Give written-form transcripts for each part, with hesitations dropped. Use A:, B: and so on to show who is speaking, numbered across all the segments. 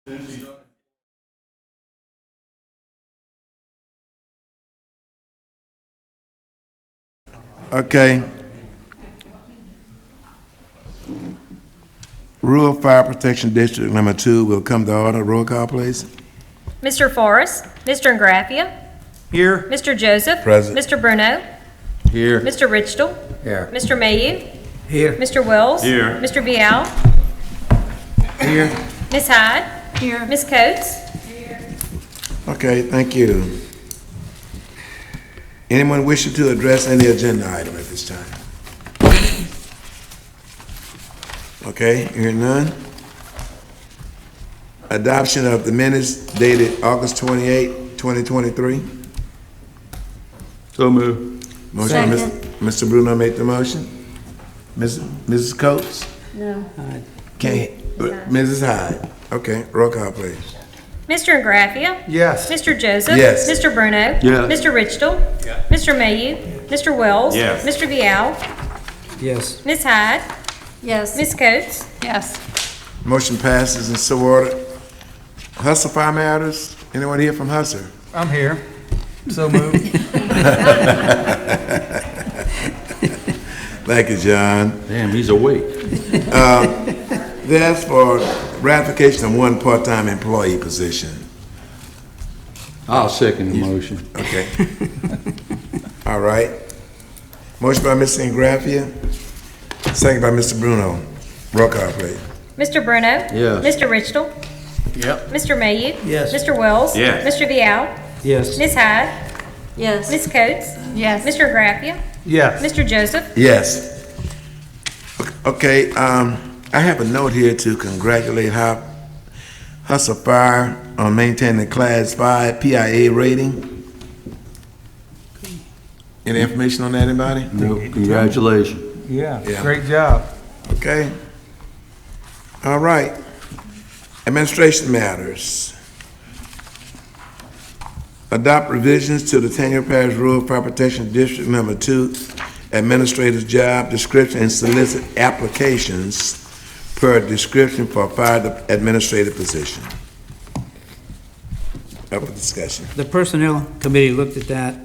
A: Okay. Rural Fire Protection District Number 2 will come to order. Roll call, please.
B: Mr. Forrest, Mr. Ingraffia,
C: Here.
B: Mr. Joseph.
A: Present.
B: Mr. Bruno,
C: Here.
B: Mr. Richtel,
C: Here.
B: Mr. Mayu,
C: Here.
B: Mr. Wells.
C: Here.
B: Mr. Vial,
C: Here.
B: Ms. Hyde. Here. Ms. Coates.
A: Okay, thank you. Anyone wishing to address any agenda item at this time? Okay, hearing none. Adoption of the minutes dated August 28, 2023.
C: So move.
A: Motion by Mr. Bruno made the motion. Mrs. Coates?
B: No.
A: Okay, Mrs. Hyde. Okay, roll call, please.
B: Mr. Ingraffia.
C: Yes.
B: Mr. Joseph.
A: Yes.
B: Mr. Bruno.
C: Yes.
B: Mr. Richtel. Mr. Mayu. Mr. Wells.
C: Yes.
B: Mr. Vial.
C: Yes.
B: Ms. Hyde.
D: Yes.
B: Ms. Coates.
D: Yes.
A: Motion passes and so ordered. Husser Fire Matters? Anyone here from Husser?
C: I'm here. So move.
A: Thank you, John.
C: Damn, he's awake.
A: They asked for ratification of one part-time employee position.
C: I'll second the motion.
A: Okay. All right. Motion by Mr. Ingraffia, second by Mr. Bruno. Roll call, please.
B: Mr. Bruno.
C: Yes.
B: Mr. Richtel.
C: Yep.
B: Mr. Mayu.
C: Yes.
B: Mr. Wells.
C: Yes.
B: Mr. Vial.
C: Yes.
B: Ms. Hyde.
D: Yes.
B: Ms. Coates.
D: Yes.
B: Mr. Ingraffia.
C: Yes.
B: Mr. Joseph.
A: Yes. Okay, I have a note here to congratulate Husser Fire on maintaining the Class 5 PIA rating. Any information on that, anybody?
C: No, congratulations.
E: Yeah,
A: Yeah.
E: great job.
A: Okay. All right. Administration matters. Adopt revisions to the Tangipahoa Parish Rural Fire Protection District Number 2 Administrator's job description and solicit applications per description for fire administrator position. Up for discussion.
F: The Personnel Committee looked at that,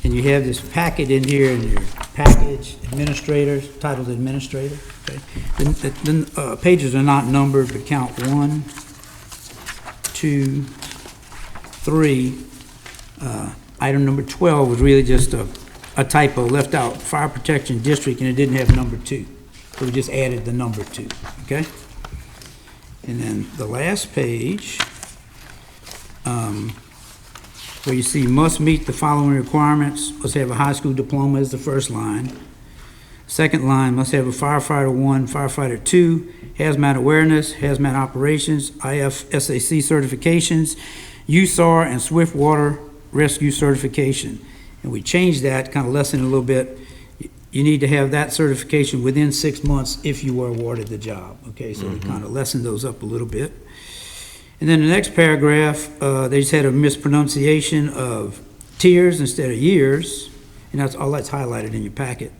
F: and you have this packet in here in your package, administrators, titled administrator, okay? The pages are not numbered, but count 1, 2, 3. Item number 12 was really just a typo, left out fire protection district, and it didn't have number 2. So we just added the number 2, okay? And then the last page, where you see must meet the following requirements, must have a high school diploma as the first line. Second line, must have a firefighter 1, firefighter 2, hazmat awareness, hazmat operations, IFSAC certifications, USAR and swift water rescue certification. And we changed that, kind of lessened a little bit. You need to have that certification within 6 months if you were awarded the job, okay? So we kind of lessened those up a little bit. And then the next paragraph, they just had a mispronunciation of tiers instead of years, and that's all that's highlighted in your packet.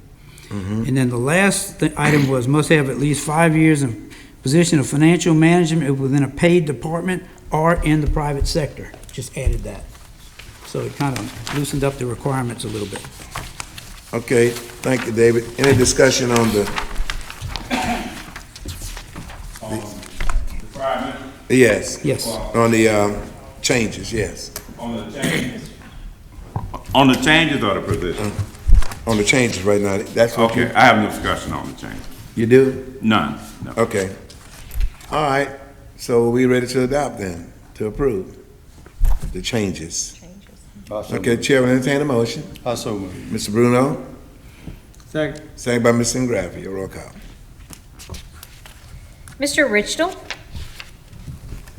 F: And then the last item was must have at least 5 years in position of financial management within a paid department or in the private sector. Just added that. So it kind of loosened up the requirements a little bit.
A: Okay, thank you, David. Any discussion on the? Yes.
F: Yes.
A: On the changes, yes.
G: On the changes? On the changes or the position?
A: On the changes right now, that's what
G: Okay, I have no discussion on the changes.
A: you do?
G: None, no.
A: Okay. All right, so we ready to adopt then, to approve the changes? Okay, Chair will entertain a motion.
C: Also move.
A: Mr. Bruno,
E: Second.
A: second by Mr. Ingraffia, roll call.
B: Mr. Richtel.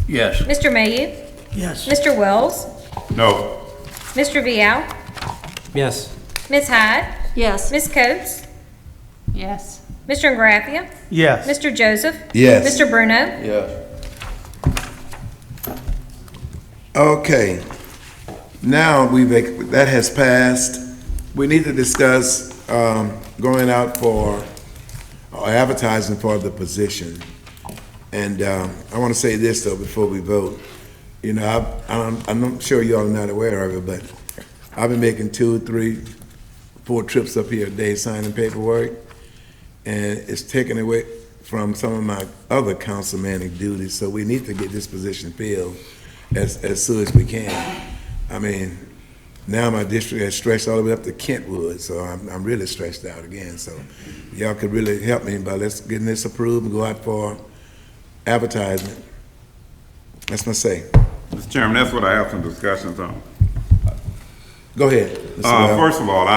C: Yes.
B: Mr. Mayu.
C: Yes.
B: Mr. Wells.
G: No,
B: Mr. Vial.
F: Yes.
B: Ms. Hyde.
D: Yes.
B: Ms. Coates.
D: Yes.
B: Mr. Ingraffia.
E: Yes.
B: Mr. Joseph.
A: Yes.
B: Mr. Bruno.
C: Yes.
A: Okay. Now that has passed. We need to discuss going out for or advertising for the position. And I want to say this, though, before we vote. You know, I'm sure you all are not aware of it, but I've been making 2, 3, 4 trips up here a day signing paperwork, and it's taken away from some of my other councilmanic duties, so we need to get this position filled as soon as we can. I mean, now my district has stretched all the way up to Kentwood, so I'm really stretched out again. So y'all could really help me by getting this approved and go out for advertisement. That's my say.
G: Mr. Chairman, that's what I have some discussions on.
A: Go ahead. Mr. Well.
G: First of all,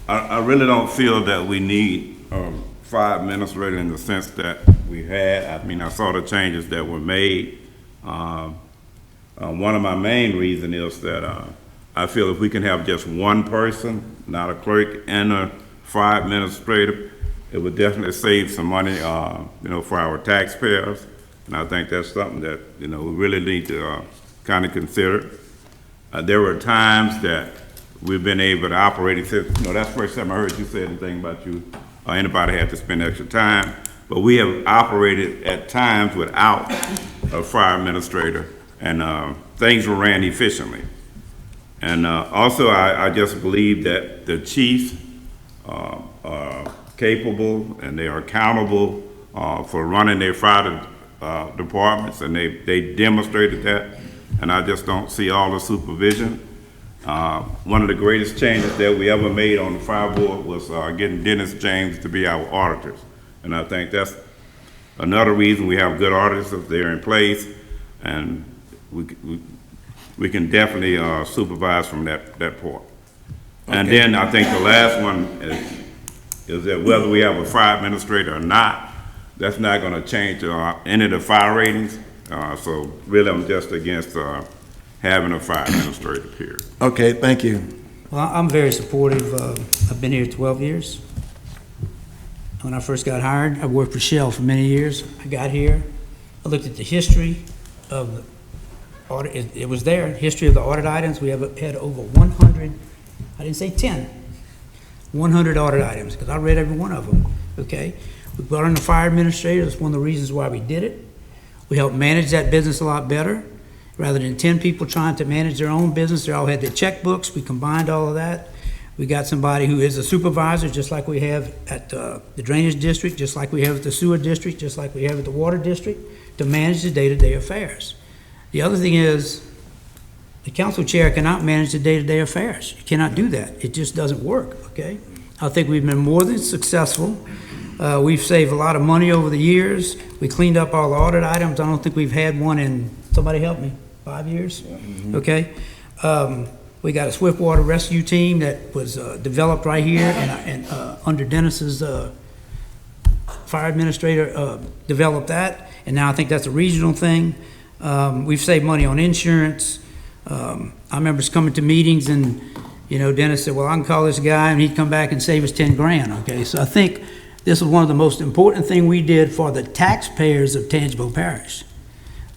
G: I really don't feel that we need fire administrator in the sense that we had. I mean, I saw the changes that were made. One of my main reasons is that I feel if we can have just one person, not a clerk and a fire administrator, it would definitely save some money, for our taxpayers. And I think that's something that, we really need to kind of consider. There were times that we've been able to operate. That's the first time I heard you say anything about anybody had to spend extra time. But we have operated at times without a fire administrator, and things were ran efficiently. And also, I just believe that the chiefs are capable and they are accountable for running their fire departments, and they demonstrated that. And I just don't see all the supervision. One of the greatest changes that we ever made on the fire board was getting Dennis James to be our auditors. And I think that's another reason we have good auditors if they're in place, and we can definitely supervise from that part. Okay. And then I think the last one is that whether we have a fire administrator or not, that's not going to change any of the fire ratings. So really, I'm just against having a fire administrator, period.
A: Okay, thank you.
F: Well, I'm very supportive. I've been here 12 years. When I first got hired, I worked for Shell for many years. I got here, I looked at the history of the audit. It was there, history of the audit items. We have had over 100, I didn't say 10, 100 audit items, because I read every one of them, okay? We brought in the fire administrator. That's one of the reasons why we did it. We helped manage that business a lot better. Rather than 10 people trying to manage their own business, they all had their checkbooks. We combined all of that. We got somebody who is a supervisor, just like we have at the drainage district, just like we have at the sewer district, just like we have at the water district, to manage the day-to-day affairs. The other thing is, the council chair cannot manage the day-to-day affairs. You cannot do that. It just doesn't work, okay? I think we've been more than successful. We've saved a lot of money over the years. We cleaned up all the audit items. I don't think we've had one in, somebody help me, 5 years? Mm-hmm. Okay. We got a swiftwater rescue team that was developed right here, and under Dennis's fire administrator developed that, and now I think that's a regional thing. We've saved money on insurance. I remember coming to meetings, and Dennis said, well, I can call this guy, and he'd come back and save us 10 grand, okay? So I think this is one of the most important thing we did for the taxpayers of Tangipahoa Parish.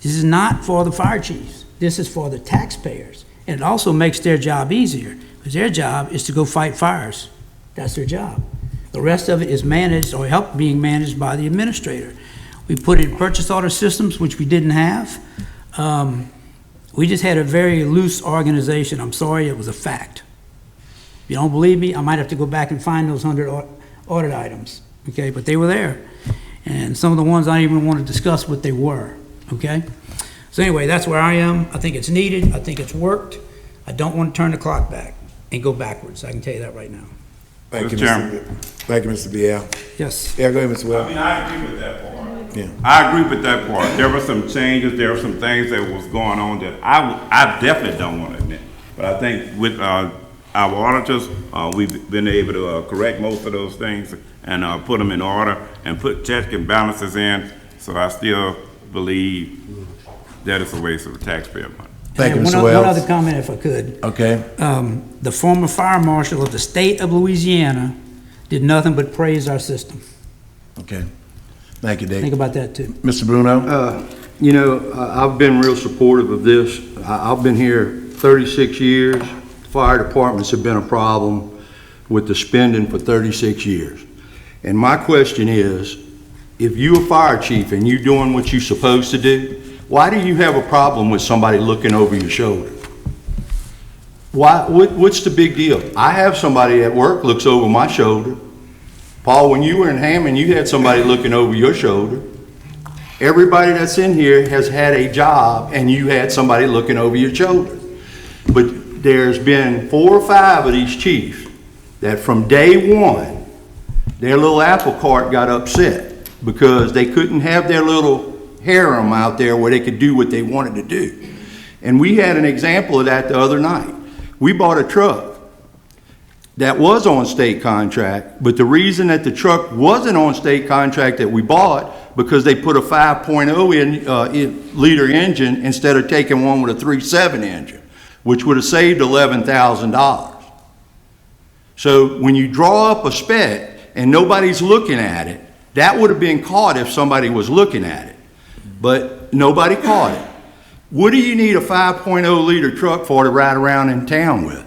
F: This is not for the fire chiefs. This is for the taxpayers. And it also makes their job easier, because their job is to go fight fires. That's their job. The rest of it is managed or helped being managed by the administrator. We put in purchase order systems, which we didn't have. We just had a very loose organization. I'm sorry, it was a fact. If you don't believe me, I might have to go back and find those 100 audit items, okay? But they were there. And some of the ones I don't even want to discuss what they were, okay? So anyway, that's where I am. I think it's needed. I think it's worked. I don't want to turn the clock back and go backwards. I can tell you that right now.
A: Thank you,
G: Mr. Chairman.
A: Thank you, Mr. Biel.
F: Yes.
A: Yeah, go ahead, Mr. Well.
G: I agree with that part.
A: Yeah.
G: I agree with that part. There were some changes, there were some things that was going on that I definitely don't want to admit. But I think with our auditors, we've been able to correct most of those things and put them in order and put check and balances in. So I still believe that it's a waste of the taxpayer money.
A: Thank you,
F: And
A: Mr.
F: one
A: Wells.
F: other comment, if I could.
A: Okay.
F: The former fire marshal of the state of Louisiana did nothing but praise our system.
A: Okay. Thank you, Dave.
F: Think about that, too.
A: Mr. Bruno?
C: I've been real supportive of this. I've been here 36 years. Fire departments have been a problem with the spending for 36 years. And my question is, if you a fire chief and you doing what you supposed to do, why do you have a problem with somebody looking over your shoulder? What's the big deal? I have somebody at work looks over my shoulder. Paul, when you were in Hammond, you had somebody looking over your shoulder. Everybody that's in here has had a job and you had somebody looking over your shoulder. But there's been 4 or 5 of these chiefs that from day one, their little apple cart got upset because they couldn't have their little harem out there where they could do what they wanted to do. And we had an example of that the other night. We bought a truck that was on state contract, but the reason that the truck wasn't on state contract that we bought, because they put a 5.0 liter engine instead of taking one with a 3.7 engine, which would have saved $11,000. So when you draw up a spec and nobody's looking at it, that would have been caught if somebody was looking at it, but nobody caught it. What do you need a 5.0 liter truck for to ride around in town with?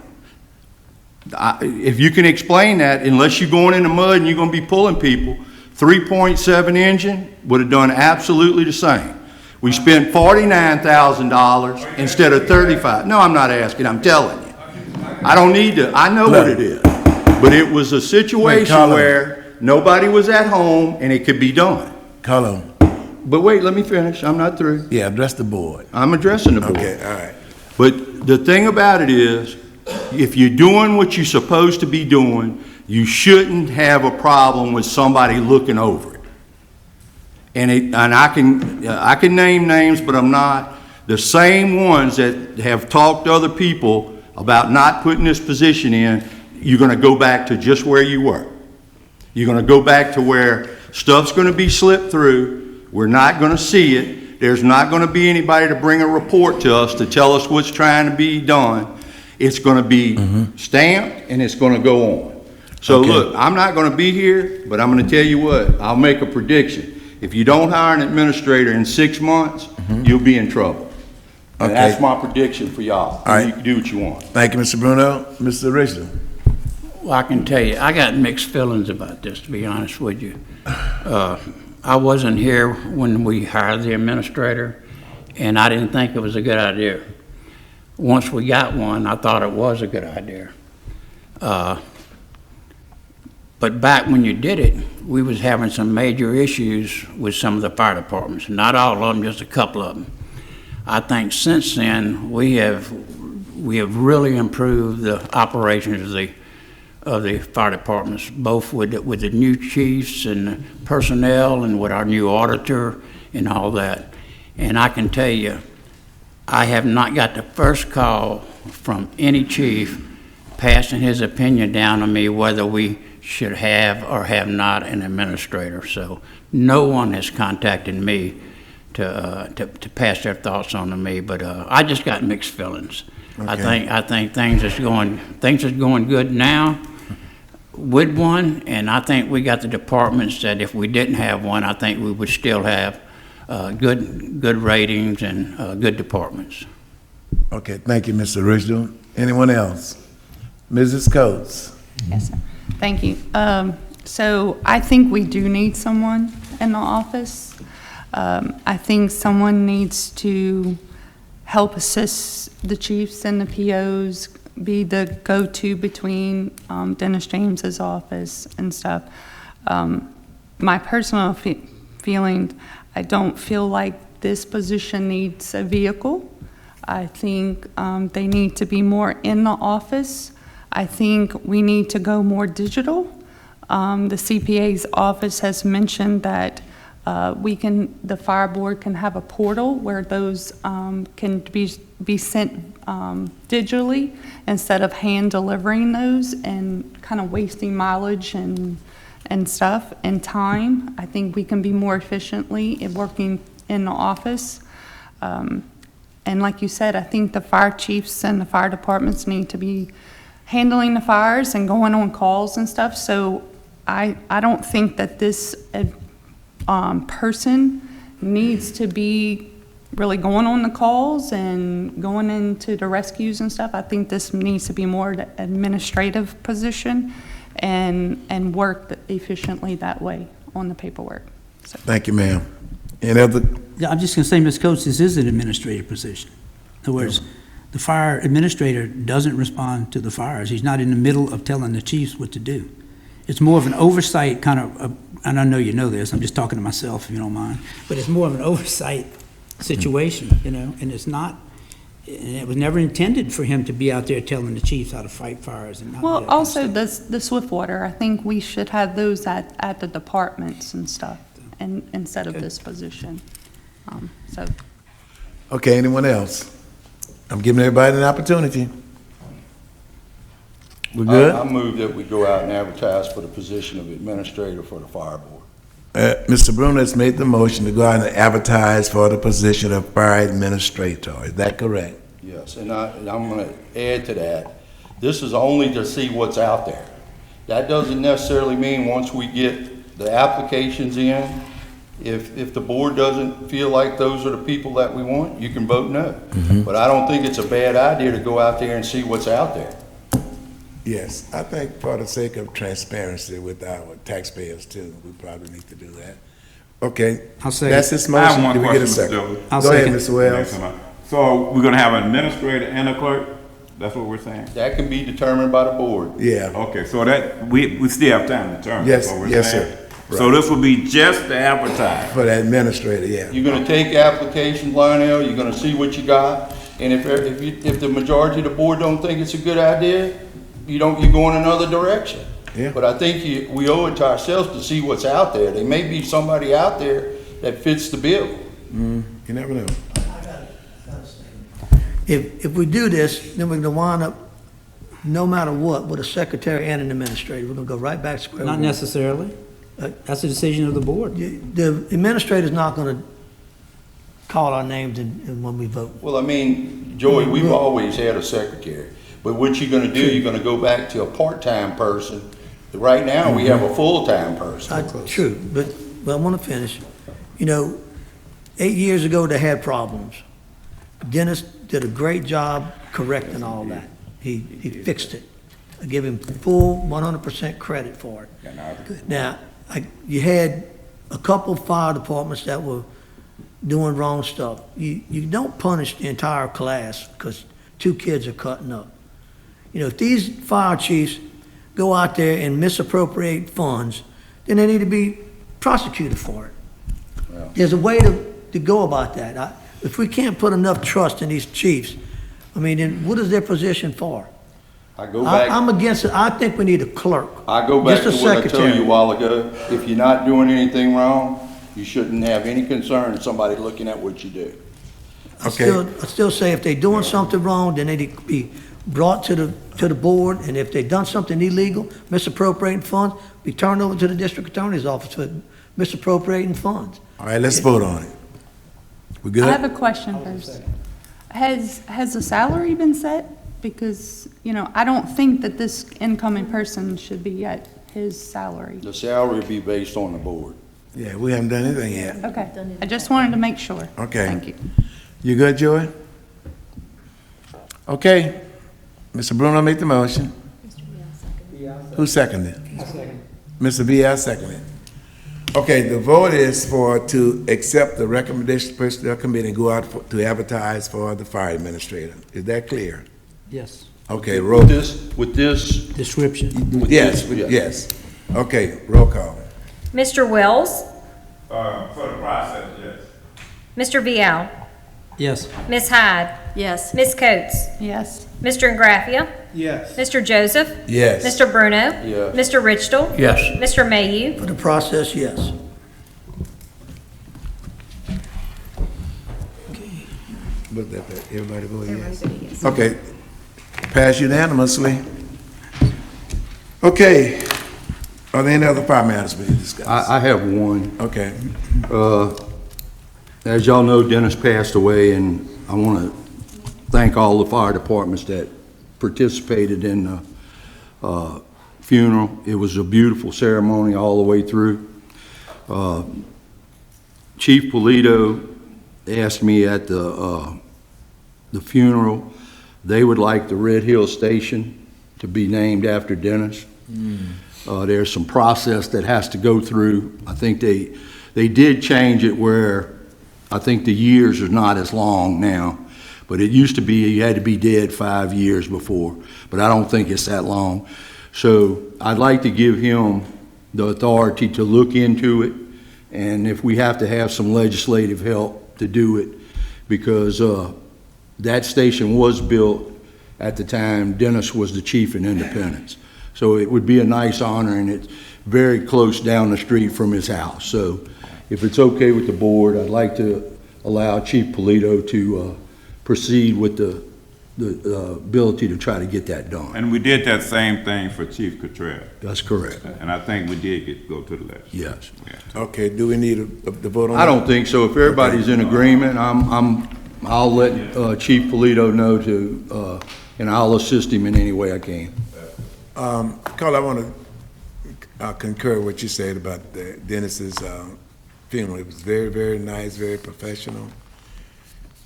C: If you can explain that, unless you're going in the mud and you're going to be pulling people, 3.7 engine would have done absolutely the same. We spent $49,000 instead of $35,000. No, I'm not asking, I'm telling you. I don't need to, I know what it is. But it was a situation where nobody was at home and it could be done.
A: Carlo.
C: But wait, let me finish, I'm not through.
A: Yeah, address the board.
C: I'm addressing the board.
A: Okay, all right.
C: But the thing about it is, if you're doing what you're supposed to be doing, you shouldn't have a problem with somebody looking over it. And I can name names, but I'm not. The same ones that have talked to other people about not putting this position in, you're gonna go back to just where you were. You're gonna go back to where stuff's gonna be slipped through, we're not gonna see it, there's not gonna be anybody to bring a report to us to tell us what's trying to be done. It's gonna be stamped and it's gonna go on. So look, I'm not gonna be here, but I'm gonna tell you what, I'll make a prediction. If you don't hire an administrator in 6 months, you'll be in trouble. And that's my prediction for y'all.
A: All right.
C: You can do what you want.
A: Thank you, Mr. Bruno. Mr. Richardson.
H: Well, I can tell you, I got mixed feelings about this, to be honest with you. I wasn't here when we hired the administrator, and I didn't think it was a good idea. Once we got one, I thought it was a good idea. But back when you did it, we was having some major issues with some of the fire departments. Not all of them, just a couple of them. I think since then, we have really improved the operations of the fire departments, both with the new chiefs and the personnel and with our new auditor and all that. And I can tell you, I have not got the first call from any chief passing his opinion down on me whether we should have or have not an administrator. So no one has contacted me to pass their thoughts on to me, but I just got mixed feelings. Okay. I think things is going good now with one, and I think we got the departments that if we didn't have one, I think we would still have good ratings and good departments.
A: Okay, thank you, Mr. Richardson. Anyone else? Mrs. Coates.
I: Yes, sir. Thank you. So I think we do need someone in the office. I think someone needs to help assist the chiefs and the POs, be the go-to between Dennis James's office and stuff. My personal feeling, I don't feel like this position needs a vehicle. I think they need to be more in the office. I think we need to go more digital. The CPA's office has mentioned that the fire board can have a portal where those can be sent digitally instead of hand delivering those and kind of wasting mileage and stuff and time. I think we can be more efficiently in working in the office. And like you said, I think the fire chiefs and the fire departments need to be handling the fires and going on calls and stuff. So I don't think that this person needs to be really going on the calls and going into the rescues and stuff. I think this needs to be more an administrative position and work efficiently that way on the paperwork.
A: Thank you, ma'am. Any other,
F: Yeah, I'm just gonna say, Ms. Coates, this is an administrative position. In other words, the fire administrator doesn't respond to the fires. He's not in the middle of telling the chiefs what to do. It's more of an oversight kind of, and I know you know this, I'm just talking to myself, if you don't mind, but it's more of an oversight situation, you know, and it's not, and it was never intended for him to be out there telling the chiefs how to fight fires and not do that
I: Well,
F: kind of
I: also
F: stuff.
I: the Swiftwater, I think we should have those at the departments and stuff, and instead of this position. So,
A: okay, anyone else? I'm giving everybody an opportunity. We good?
C: I move that we go out and advertise for the position of administrator for the fire board.
A: Mr. Bruno has made the motion to go out and advertise for the position of fire administrator. Is that correct?
C: Yes, and I'm gonna add to that, this is only to see what's out there. That doesn't necessarily mean once we get the applications in, if the board doesn't feel like those are the people that we want, you can vote no. But I don't think it's a bad idea to go out there and see what's out there.
A: Yes, I think for the sake of transparency with our taxpayers too, we probably need to do that. Okay,
F: I'll second.
A: that's his
G: I have
A: motion.
G: one
A: Do we get a
G: question, Mr.
A: second?
G: Dillon.
F: I'll
A: Go ahead,
F: second.
A: Mr. Wells.
G: So we're gonna have an administrator and a clerk? That's what we're saying?
C: That can be determined by the board.
A: Yeah,
G: Okay, so that, we still have time to determine.
A: Yes,
G: what we're
A: yes,
G: saying.
A: sir.
G: So this will be just to advertise.
A: for the administrator, yeah.
C: You're gonna take applications, Lionel, you're gonna see what you got, and if the majority of the board don't think it's a good idea, you go in another direction.
A: Yeah.
C: But I think we owe it to ourselves to see what's out there. There may be somebody out there that fits the bill.
A: You never know.
E: If we do this, then we're gonna wind up, no matter what, with a secretary and an administrator. We're gonna go right back to square
F: Not
E: one.
F: necessarily. That's a decision of the board.
E: The administrator's not gonna call our names when we vote.
C: Well, I mean, Joey, we've always had a secretary, but what you're gonna do, you're gonna go back to a part-time person. Right now, we have a full-time person.
E: True, but I wanna finish. You know, 8 years ago, they had problems. Dennis did a great job correcting all that. He fixed it. I give him full 100% credit for it. Now, you had a couple fire departments that were doing wrong stuff. You don't punish the entire class because 2 kids are cutting up. You know, if these fire chiefs go out there and misappropriate funds, then they need to be prosecuted for it. There's a way to go about that. If we can't put enough trust in these chiefs, I mean, then what is their position for? I'm against it. I think we need a clerk.
C: I go back to
E: Just a
C: what I told you a
E: secretary.
C: while ago. If you're not doing anything wrong, you shouldn't have any concern in somebody looking at what you do.
E: I still say if they're doing something wrong, then they need to be brought to the board, and if they've done something illegal, misappropriating funds, be turned over to the district attorney's office for misappropriating funds.
A: All right, let's vote on it. We good?
I: I have a question first. Has the salary been set? Because, you know, I don't think that this incoming person should be at his salary.
C: The salary be based on the board.
A: Yeah, we haven't done anything yet.
I: Okay, I just wanted to make sure.
A: Okay.
I: Thank you.
A: You good, Joey? Okay. Mr. Bruno made the motion. Who seconded? Mr. Vial seconded. Okay, the vote is to accept the recommendation of the Personnel Committee and go out to advertise for the fire administrator. Is that clear?
F: Yes.
A: Okay, roll.
C: With this,
F: Description.
A: Yes, yes. Okay, roll call.
B: Mr. Wells,
G: For the process, yes.
B: Mr. Vial,
F: Yes.
B: Ms. Hyde,
D: Yes.
B: Ms. Coates,
I: Yes.
B: Mr. Ingraffia,
E: Yes.
B: Mr. Joseph,
A: Yes.
B: Mr. Bruno,
C: Yes.
B: Mr. Richtel,
H: Yes.
B: Mr. Mayhew,
E: For the process, yes.
A: Look at that, everybody voted yes. Okay, pass unanimously. Okay, are there any other fire matters we need to discuss?
C: I have one.
A: Okay,
C: As y'all know, Dennis passed away, and I want to thank all the fire departments that participated in the funeral. It was a beautiful ceremony all the way through. Chief Polito asked me at the funeral, they would like the Red Hill Station to be named after Dennis. There's some process that has to go through. I think they They did change it where I think the years are not as long now, but it used to be you had to be dead 5 years before, but I don't think it's that long. So I'd like to give him the authority to look into it, and if we have to have some legislative help to do it, because that station was built at the time Dennis was the chief in Independence. So it would be a nice honor, and it's very close down the street from his house. So if it's okay with the board, I'd like to allow Chief Polito to proceed with the ability to try to get that done.
G: And we did that same thing for Chief Cottrell,
C: That's correct.
G: and I think we did go to the legislature.
C: Yes.
G: Yeah.
A: Okay, do we need the vote on that?
C: I don't think so. If everybody's in agreement, I'll let Chief Polito know to, and I'll assist him in any way I can.
A: Carl, I want to concur what you said about Dennis's funeral. It was very, very nice, very professional.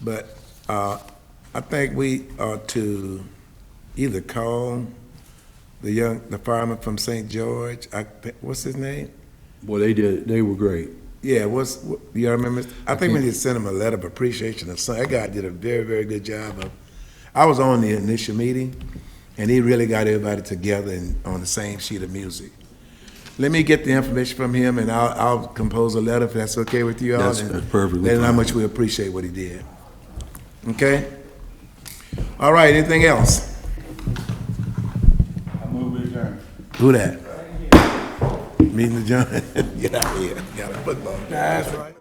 A: But I think we ought to either call the fireman from St. George. What's his name?
C: Boy, they were great.
A: Yeah, you remember? I think we need to send him a letter of appreciation or something. That guy did a very, very good job. I was on the initial meeting, and he really got everybody together and on the same sheet of music. Let me get the information from him, and I'll compose a letter if that's okay with you all.
C: That's perfectly
A: Let him know how
C: fine.
A: much we appreciate what he did. Okay? All right, anything else?
C: I move we adjourn.
A: Who that? Meeting adjourned. Get out of here. Got a football. That's right.